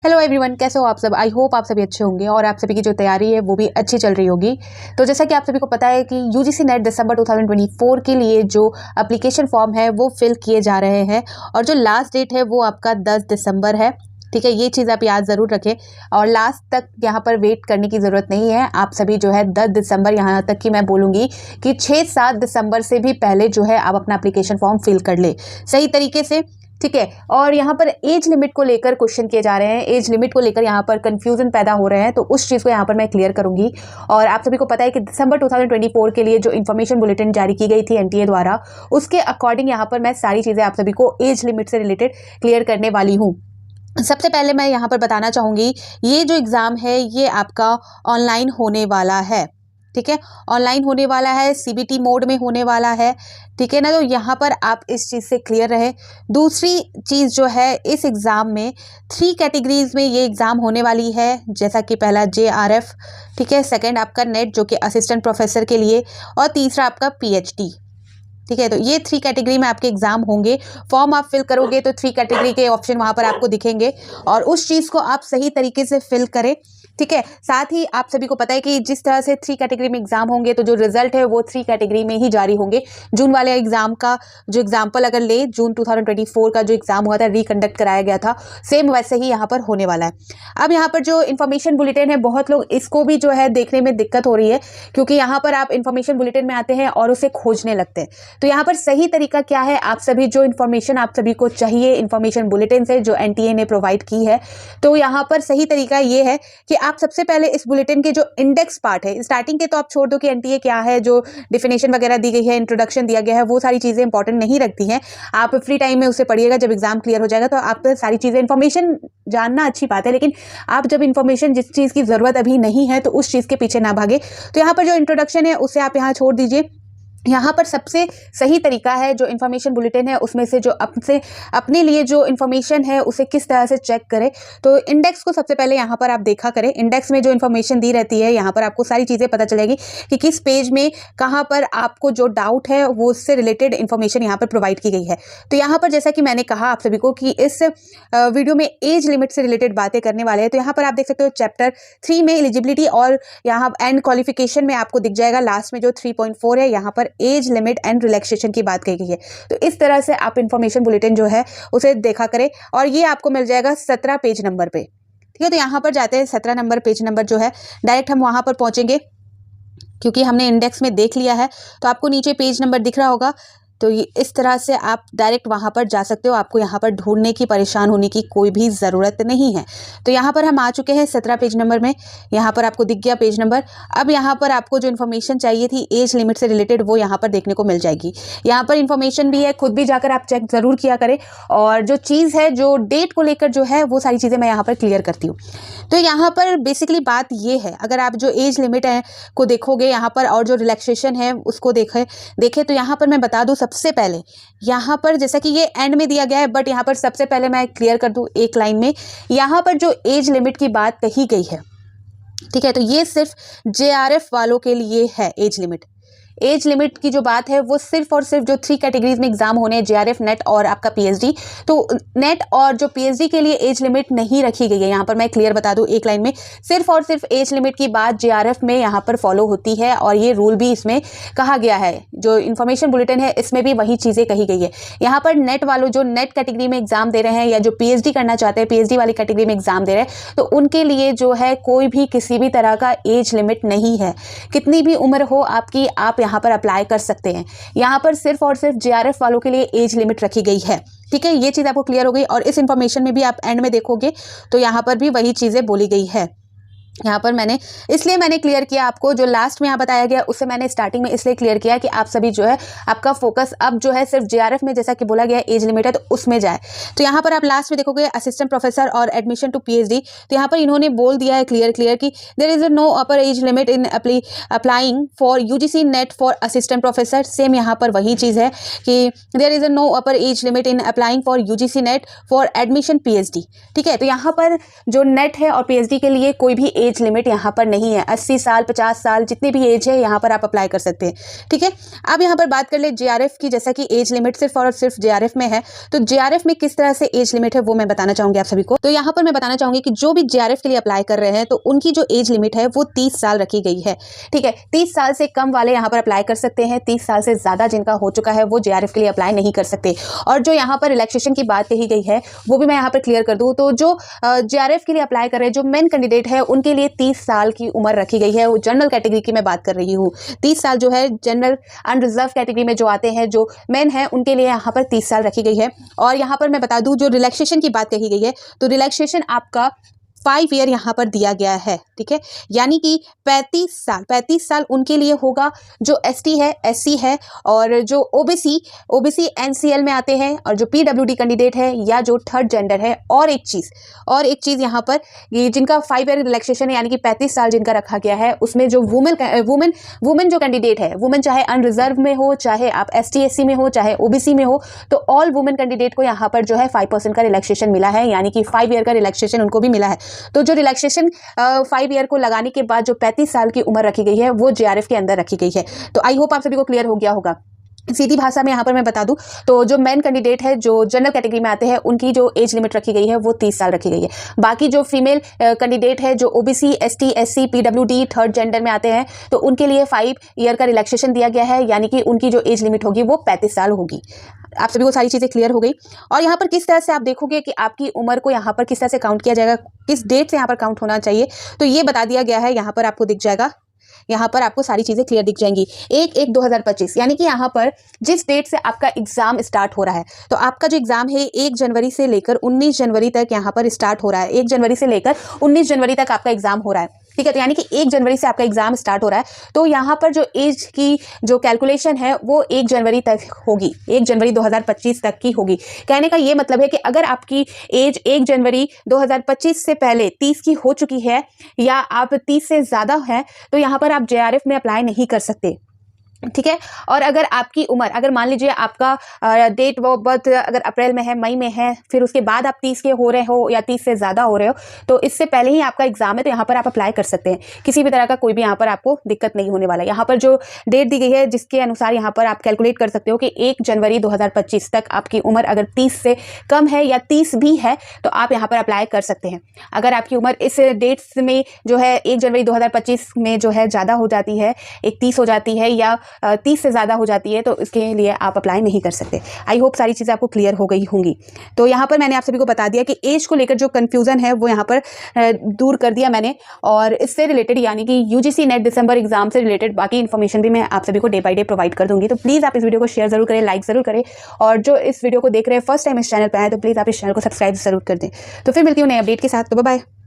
Hello everyone, कैसे हो आप सब। आई होप आप सभी अच्छे होंगे और आप सभी की जो तैयारी है वो भी अच्छी चल रही होगी। तो जैसा कि आप सभी को पता है कि यूजीसी नेट दिसंबर 2024 के लिए जो एप्लीकेशन फॉर्म है वो फिल किए जा रहे हैं और जो लास्ट डेट है वो आपका 10 दिसंबर है। ठीक है, ये चीज़ आप याद ज़रूर रखें और लास्ट तक यहाँ पर वेट करने की ज़रूरत नहीं है। आप सभी जो है 10 दिसंबर, यहाँ तक कि मैं बोलूँगी कि 6-7 दिसंबर से भी पहले जो है आप अपना एप्लीकेशन फॉर्म फिल कर ले सही तरीके से। ठीक है, और यहाँ पर एज लिमिट को लेकर क्वेश्चन किए जा रहे हैं, एज लिमिट को लेकर यहाँ पर कंफ्यूजन पैदा हो रहे हैं, तो उस चीज़ को यहाँ पर मैं क्लियर करूंगी। और आप सभी को पता है कि दिसंबर 2024 के लिए जो इन्फॉर्मेशन बुलेटिन जारी की गई थी एनटीए द्वारा, उसके अकॉर्डिंग यहाँ पर मैं सारी चीज़ें आप सभी को एज लिमिट से रिलेटेड क्लियर करने वाली हूँ। सबसे पहले मैं यहाँ पर बताना चाहूँगी, ये जो एग्ज़ाम है ये आपका ऑनलाइन होने वाला है। ठीक है, ऑनलाइन होने वाला है, सीबीटी मोड में होने वाला है। ठीक है ना, तो यहाँ पर आप इस चीज़ से क्लियर रहे। दूसरी चीज़ जो है, इस एग्ज़ाम में 3 कैटेगरीज में ये एग्ज़ाम होने वाली है, जैसा कि पहला जेआरएफ, ठीक है, सेकंड आपका नेट जो कि असिस्टेंट प्रोफेसर के लिए, और तीसरा आपका पीएचडी। ठीक है, तो ये 3 कैटेगरी में आपके एग्जाम होंगे। फॉर्म आप फिल करोगे तो 3 कैटेगरी के ऑप्शन वहां पर आपको दिखेंगे और उस चीज़ को आप सही तरीके से फिल करें। ठीक है, साथ ही आप सभी को पता है कि जिस तरह से 3 कैटेगरी में एग्जाम होंगे तो जो रिजल्ट है वो 3 कैटेगरी में ही जारी होंगे। जून वाले एग्जाम का जो एग्जाम्पल अगर ले, जून 2024 का जो एग्जाम हुआ था, रिकंडक्ट कराया गया था, सेम वैसे ही यहाँ पर होने वाला है। अब यहाँ पर जो इन्फॉर्मेशन बुलेटिन है, बहुत लोग इसको भी जो है देखने में दिक्कत हो रही है, क्योंकि यहाँ पर आप इन्फॉर्मेशन बुलेटिन में आते हैं और उसे खोजने लगते हैं। तो यहाँ पर सही तरीका क्या है, आप सभी जो इन्फॉर्मेशन आप सभी को चाहिए इन्फॉर्मेशन बुलेटिन से जो एनटीए ने प्रोवाइड की है, तो यहाँ पर सही तरीका ये है कि आप सबसे पहले इस बुलेटिन के जो इंडेक्स पार्ट है, स्टार्टिंग के तो आप छोड़ दो कि एनटीए क्या है, जो डिफिनेशन वगैरह दी गई है, इंट्रोडक्शन दिया गया है, वो सारी चीज़ें इंपॉर्टेंट नहीं रखती हैं। आप फ्री टाइम में उसे पढ़िएगा, जब एग्जाम क्लियर हो जाएगा तो आप सारी चीज़ें, इन्फॉर्मेशन जानना अच्छी बात है, लेकिन आप जब इन्फॉर्मेशन जिस चीज़ की ज़रूरत अभी नहीं है तो उस चीज़ के पीछे ना भागे। तो यहाँ पर जो इंट्रोडक्शन है उसे आप यहाँ छोड़ दीजिए। यहाँ पर सबसे सही तरीका है, जो इन्फॉर्मेशन बुलेटिन है उसमें से जो अपने लिए जो इन्फॉर्मेशन है उसे किस तरह से चेक करें, तो इंडेक्स को सबसे पहले यहाँ पर आप देखा करें। इंडेक्स में जो इन्फॉर्मेशन दी रहती है, यहाँ पर आपको सारी चीज़ें पता चलेगी कि किस पेज में कहाँ पर आपको जो डाउट है वो उससे रिलेटेड इन्फॉर्मेशन यहाँ पर प्रोवाइड की गई है। तो यहाँ पर जैसा कि मैंने कहा आप सभी को कि इस वीडियो में एज लिमिट से रिलेटेड बातें करने वाले हैं, तो यहाँ पर आप देख सकते हो चैप्टर 3 में एलिजिबिलिटी और यहाँ एंड क्वालिफिकेशन में आपको दिख जाएगा लास्ट में जो 3.4 है, यहाँ पर एज लिमिट एंड रिलैक्सेशन की बात कही गई है। तो इस तरह से आप इन्फॉर्मेशन बुलेटिन जो है उसे देखा करें और ये आपको मिल जाएगा 17 पेज नंबर पे। ठीक है, तो यहाँ पर जाते हैं 17 नंबर पेज नंबर जो है, डायरेक्ट हम वहाँ पर पहुँचेंगे क्योंकि हमने इंडेक्स में देख लिया है। तो आपको नीचे पेज नंबर दिख रहा होगा, तो ये इस तरह से आप डायरेक्ट वहाँ पर जा सकते हो, आपको यहाँ पर ढूंढने की, परेशान होने की कोई भी ज़रूरत नहीं है। तो यहाँ पर हम आ चुके हैं 17 पेज नंबर में, यहाँ पर आपको दिख गया पेज नंबर। अब यहाँ पर आपको जो इन्फॉर्मेशन चाहिए थी एज लिमिट से रिलेटेड वो यहाँ पर देखने को मिल जाएगी। यहाँ पर इन्फॉर्मेशन भी है, खुद भी जाकर आप चेक ज़रूर किया करें। और जो चीज़ है, जो डेट को लेकर जो है, वो सारी चीज़ें मैं यहाँ पर क्लियर करती हूँ। तो यहाँ पर बेसिकली बात ये है, अगर आप जो एज लिमिट है को देखोगे यहाँ पर और जो रिलैक्सेशन है उसको देखें तो यहाँ पर मैं बता दूँ, सबसे पहले यहाँ पर जैसा कि ये एंड में दिया गया है, बट यहाँ पर सबसे पहले मैं क्लियर कर दूँ एक लाइन में, यहाँ पर जो एज लिमिट की बात कही गई है, ठीक है, तो ये सिर्फ जेआरएफ वालों के लिए है। एज लिमिट की जो बात है वो सिर्फ और सिर्फ जो 3 कैटेगरीज में एग्जाम होने हैं, जेआरएफ, नेट और आपका पीएचडी, तो नेट और जो पीएचडी के लिए एज लिमिट नहीं रखी गई है। यहाँ पर मैं क्लियर बता दूं एक लाइन में, सिर्फ और सिर्फ एज लिमिट की बात जेआरएफ में यहाँ पर फॉलो होती है और ये रूल भी इसमें कहा गया है। जो इन्फॉर्मेशन बुलेटिन है इसमें भी वही चीज़ें कही गई है। यहाँ पर नेट वालों जो नेट कैटेगरी में एग्जाम दे रहे हैं या जो पीएचडी करना चाहते हैं, पीएचडी वाली कैटेगरी में एग्जाम दे रहे हैं, तो उनके लिए जो है कोई भी किसी भी तरह का एज लिमिट नहीं है। कितनी भी उम्र हो आपकी, आप यहाँ पर अप्लाई कर सकते हैं। यहाँ पर सिर्फ और सिर्फ जेआरएफ वालों के लिए एज लिमिट रखी गई है। ठीक है, ये चीज़ आपको क्लियर हो गई। और इस इंफॉर्मेशन में भी आप एंड में देखोगे तो यहाँ पर भी वही चीज़ें बोली गई है। यहाँ पर इसलिए मैंने क्लियर किया आपको, जो लास्ट में यहाँ बताया गया उससे मैंने स्टार्टिंग में इसलिए क्लियर किया कि आप सभी जो है, आपका फोकस अब जो है सिर्फ जेआरएफ में, जैसा कि बोला गया एज लिमिट है, तो उसमें जाए। तो यहाँ पर आप लास्ट में देखोगे असिस्टेंट प्रोफेसर और एडमिशन टू पीएचडी, तो यहाँ पर इन्होंने बोल दिया है क्लियर कि there is no upper age limit in applying for UGC NET for assistant professor. Same यहाँ पर वही चीज़ है कि there is no upper age limit in applying for UGC NET for admission PhD. ठीक है, तो यहाँ पर जो नेट है और पीएचडी के लिए कोई भी एज लिमिट यहाँ पर नहीं है। 80 साल 50 साल जितनी भी एज है यहाँ पर आप अप्लाई कर सकते हैं। ठीक है, अब यहाँ पर बात कर ले JRF की। जैसा कि एज लिमिट सिर्फ और सिर्फ JRF में है, तो JRF में किस तरह से एज लिमिट है वो मैं बताना चाहूँगी आप सभी को। तो यहाँ पर मैं बताना चाहूँगी कि जो भी JRF के लिए अप्लाई कर रहे हैं तो उनकी जो एज लिमिट है वो 30 साल रखी गई है। ठीक है, 30 साल से कम वाले यहाँ पर अप्लाई कर सकते हैं। 30 साल से ज़्यादा जिनका हो चुका है वो JRF के लिए अप्लाई नहीं कर सकते। और जो यहाँ पर रिलैक्सेशन की बात कही गई है वो भी मैं यहाँ पर क्लियर कर दूँ। तो जो JRF के लिए अप्लाई कर रहे हैं जो मेन कैंडिडेट है उनके लिए 30 साल की उम्र रखी गई है। वो जनरल कैटेगरी की मैं बात कर रही हूँ। 30 साल जो है जनरल अनरिजर्व कैटेगरी में जो आते हैं, जो मेन है, उनके लिए यहाँ पर 30 साल रखी गई है। और यहाँ पर मैं बता दूँ जो रिलैक्सेशन की बात कही गई है, तो रिलैक्सेशन आपका 5 ईयर यहाँ पर दिया गया है। ठीक है, यानी कि 35 साल उनके लिए होगा जो ST है, SC है, और जो OBC NCL में आते हैं, और जो PWD कैंडिडेट है या जो थर्ड जेंडर है। और एक चीज़ यहाँ पर, ये जिनका 5 ईयर रिलैक्सेशन है यानी कि 35 साल जिनका रखा गया है, उसमें जो वुमेन जो कैंडिडेट है, वुमेन चाहे अनरिजर्व में हो, चाहे आप ST SC में हो, चाहे OBC में हो, तो ऑल वुमेन कैंडिडेट को यहाँ पर जो है 5% का रिलैक्सेशन मिला है, यानी कि 5 ईयर का रिलैक्सेशन उनको भी मिला है। तो जो रिलैक्सेशन 5 ईयर को लगाने के बाद जो 35 साल की उम्र रखी गई है वो JRF के अंदर रखी गई है। तो आई होप आप सभी को क्लियर हो गया होगा। सीधी भाषा में यहाँ पर मैं बता दूं तो जो मेन कैंडिडेट है जो जनरल कैटेगरी में आते हैं उनकी जो एज लिमिट रखी गई है वो 30 साल रखी गई है। बाकी जो फीमेल कैंडिडेट है जो OBC ST SC PWD third gender में आते हैं तो उनके लिए 5 ईयर का रिलैक्सेशन दिया गया है, यानी कि उनकी जो एज लिमिट होगी वो 35 साल होगी। आप सभी को सारी चीज़ें क्लियर हो गई। और यहाँ पर किस तरह से आप देखोगे कि आपकी उम्र को यहाँ पर किस तरह से काउंट किया जाएगा, किस डेट से यहाँ पर काउंट होना चाहिए, तो ये बता दिया गया है। यहाँ पर आपको दिख जाएगा, यहाँ पर आपको सारी चीज़ें क्लियर दिख जाएंगी। 1/1/2025 यानी कि यहाँ पर जिस डेट से आपका एग्जाम स्टार्ट हो रहा है, तो आपका जो एग्जाम है 1 जनवरी से लेकर 19 जनवरी तक यहाँ पर स्टार्ट हो रहा है। 1 जनवरी से लेकर 19 जनवरी तक आपका एग्जाम हो रहा है। ठीक है, तो यानी कि 1 जनवरी से आपका एग्जाम स्टार्ट हो रहा है, तो यहाँ पर जो एज की जो कैलकुलेशन है वो 1 जनवरी तक होगी, 1 जनवरी 2025 तक की होगी। कहने का ये मतलब है कि अगर आपकी एज 1 जनवरी 2025 से पहले 30 की हो चुकी है या आप 30 से ज़्यादा हैं, तो यहाँ पर आप JRF में अप्लाई नहीं कर सकते। ठीक है, और अगर आपकी उम्र, अगर मान लीजिए आपका डेट ऑफ बर्थ अगर अप्रैल में है, मई में है, फिर उसके बाद आप 30 के हो रहे हो या 30 से ज़्यादा हो रहे हो, तो इससे पहले ही आपका एग्जाम है, तो यहाँ पर आप अप्लाई कर सकते हैं। किसी भी तरह का कोई भी यहाँ पर आपको दिक्कत नहीं होने वाला। यहाँ पर जो डेट दी गई है जिसके अनुसार यहाँ पर आप कैलकुलेट कर सकते हो कि 1 जनवरी 2025 तक आपकी उम्र अगर 30 से कम है या 30 भी है तो आप यहाँ पर अप्लाई कर सकते हैं। अगर आपकी उम्र इस डेट्स में जो है 1 जनवरी 2025 में जो है ज़्यादा हो जाती है, 31 हो जाती है या 30 से ज़्यादा हो जाती है, तो इसके लिए आप अप्लाई नहीं कर सकते। आई होप सारी चीज़ें आपको क्लियर हो गई होंगी। तो यहाँ पर मैंने आप सभी को बता दिया कि एज को लेकर जो कन्फ्यूज़न है वो यहाँ पर दूर कर दिया मैंने, और इससे रिलेटेड यानी कि UGC नेट दिसंबर एग्जाम से रिलेटेड बाकी इन्फॉर्मेशन भी मैं आप सभी को डे बाई डे प्रोवाइड कर दूँगी। तो प्लीज़ आप इस वीडियो को शेयर ज़रूर करें, लाइक ज़रूर करें, और जो इस वीडियो को देख रहे हैं फर्स्ट टाइम इस चैनल पर आए तो प्लीज़ आप इस चैनल को सब्सक्राइब ज़रूर कर दें। तो फिर मिलती हूँ नए अपडेट के साथ। तो बाय बाय।